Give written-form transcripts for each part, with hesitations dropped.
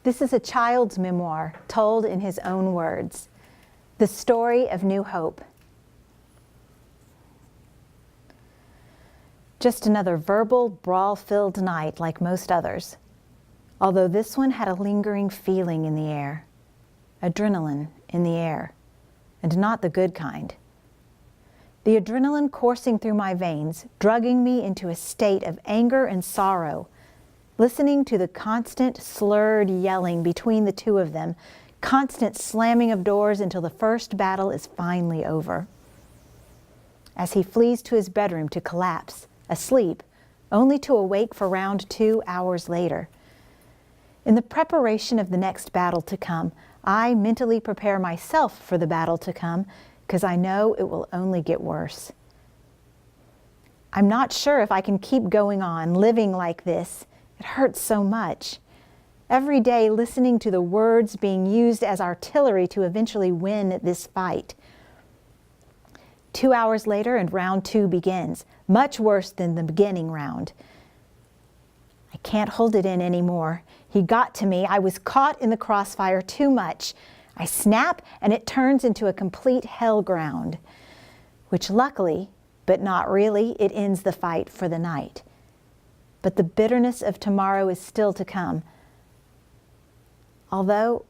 This is a child's memoir told in his own words. The story of new hope. Just another verbal, brawl-filled night like most others. Although this one had a lingering feeling in the air. Adrenaline in the air. And not the good kind. The adrenaline coursing through my veins, drugging me into a state of anger and sorrow, listening to the constant slurred yelling between the two of them, constant slamming of doors until the first battle is finally over. As he flees to his bedroom to collapse, asleep, only to awake for round 2 hours later. In the preparation of the next battle to come, I mentally prepare myself for the battle to come, because I know it will only get worse. I'm not sure if I can keep going on, living like this. It hurts so much. Every day listening to the words being used as artillery to eventually win this fight. 2 hours later and round 2 begins, much worse than the beginning round. I can't hold it in anymore. He got to me. I was caught in the crossfire too much. I snap and it turns into a complete hell ground, which luckily, but not really, it ends the fight for the night. But the bitterness of tomorrow is still to come, although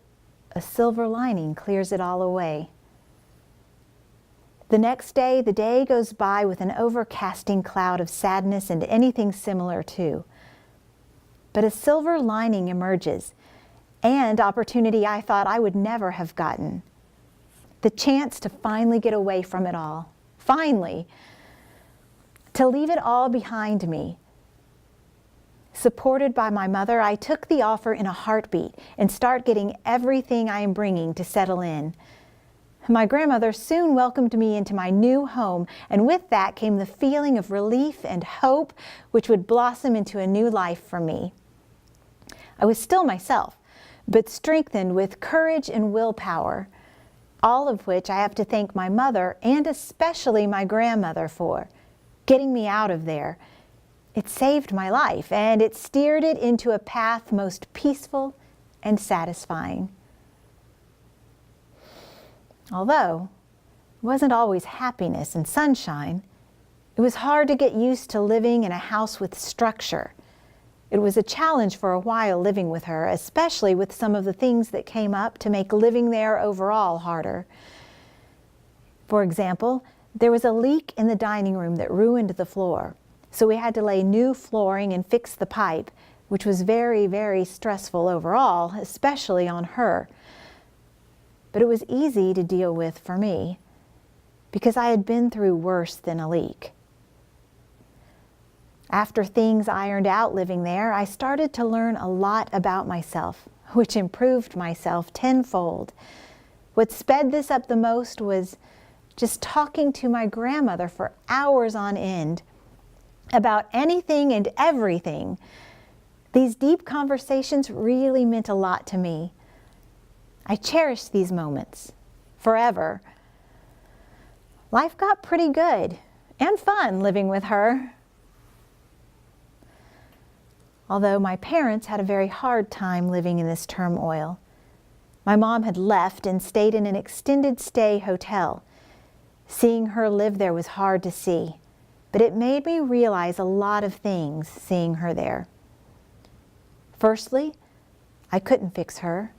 a silver lining clears it all away. The next day, the day goes by with an overcasting cloud of sadness and anything similar too. But a silver lining emerges, and opportunity I thought I would never have gotten. The chance to finally get away from it all. Finally. To leave it all behind me. Supported by my mother, I took the offer in a heartbeat and start getting everything I am bringing to settle in. My grandmother soon welcomed me into my new home, and with that came the feeling of relief and hope which would blossom into a new life for me. I was still myself, but strengthened with courage and willpower, all of which I have to thank my mother and especially my grandmother for, getting me out of there. It saved my life, and it steered it into a path most peaceful and satisfying. Although it wasn't always happiness and sunshine, it was hard to get used to living in a house with structure. It was a challenge for a while living with her, especially with some of the things that came up to make living there overall harder. For example, there was a leak in the dining room that ruined the floor, so we had to lay new flooring and fix the pipe, which was very, very stressful overall, especially on her. But it was easy to deal with for me, because I had been through worse than a leak. After things ironed out living there, I started to learn a lot about myself, which improved myself tenfold. What sped this up the most was just talking to my grandmother for hours on end about anything and everything. These deep conversations really meant a lot to me. I cherish these moments forever. Life got pretty good and fun living with her. Although my parents had a very hard time living in this turmoil. My mom had left and stayed in an extended stay hotel. Seeing her live there was hard to see, but it made me realize a lot of things seeing her there. Firstly, I couldn't fix her.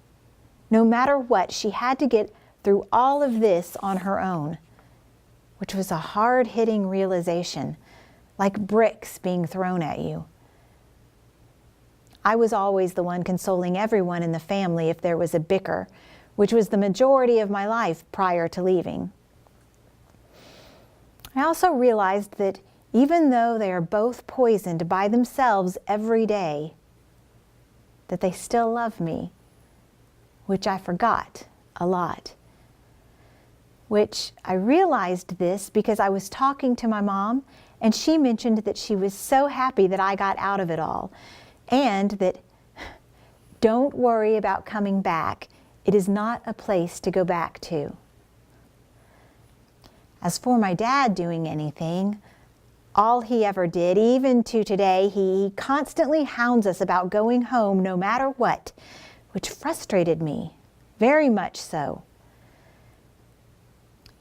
No matter what, she had to get through all of this on her own, which was a hard-hitting realization, like bricks being thrown at you. I was always the one consoling everyone in the family if there was a bicker, which was the majority of my life prior to leaving. I also realized that even though they are both poisoned by themselves every day, that they still love me, which I forgot a lot. Which I realized this because I was talking to my mom, and she mentioned that she was so happy that I got out of it all. And that, don't worry about coming back. It is not a place to go back to. As for my dad doing anything, all he ever did, even to today, he constantly hounds us about going home no matter what, which frustrated me, very much so.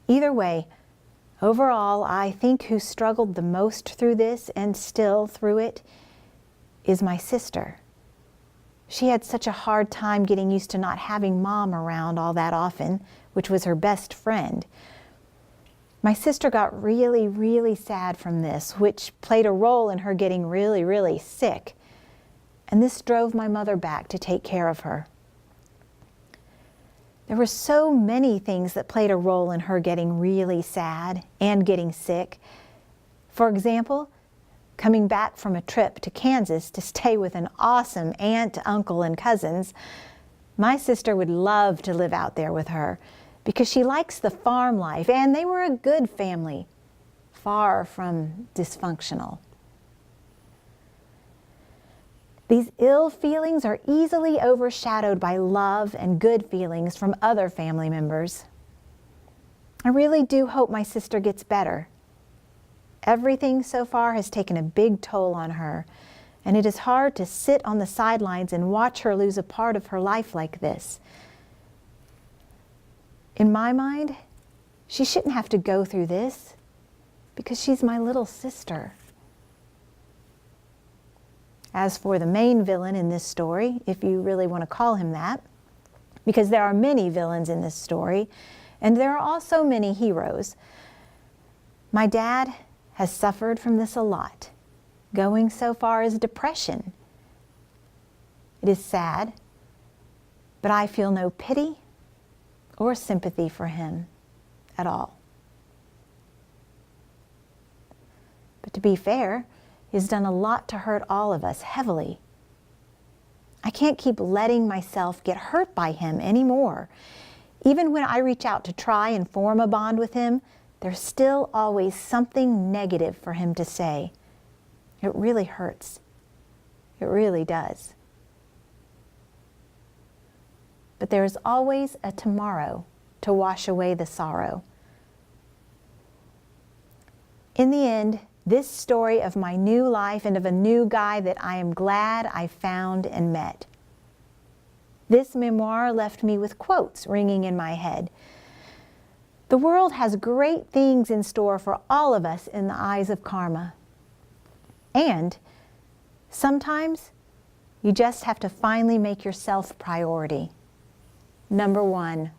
Either way, overall, I think who struggled the most through this and still through it is my sister. She had such a hard time getting used to not having Mom around all that often, which was her best friend. My sister got really, really sad from this, which played a role in her getting really, really sick. And this drove my mother back to take care of her. There were so many things that played a role in her getting really sad and getting sick. For example, coming back from a trip to Kansas to stay with an awesome aunt, uncle, and cousins, my sister would love to live out there with her because she likes the farm life, and they were a good family, far from dysfunctional. These ill feelings are easily overshadowed by love and good feelings from other family members. I really do hope my sister gets better. Everything so far has taken a big toll on her, and it is hard to sit on the sidelines and watch her lose a part of her life like this. In my mind, she shouldn't have to go through this because she's my little sister. As for the main villain in this story, if you really want to call him that, because there are many villains in this story, and there are also many heroes, my dad has suffered from this a lot, going so far as depression. It is sad, but I feel no pity or sympathy for him at all. But to be fair, he's done a lot to hurt all of us heavily. I can't keep letting myself get hurt by him anymore. Even when I reach out to try and form a bond with him, there's still always something negative for him to say. It really hurts. It really does. But there is always a tomorrow to wash away the sorrow. In the end, this story of my new life and of a new guy that I am glad I found and met. This memoir left me with quotes ringing in my head. The world has great things in store for all of us in the eyes of karma. And sometimes you just have to finally make yourself priority. Number one.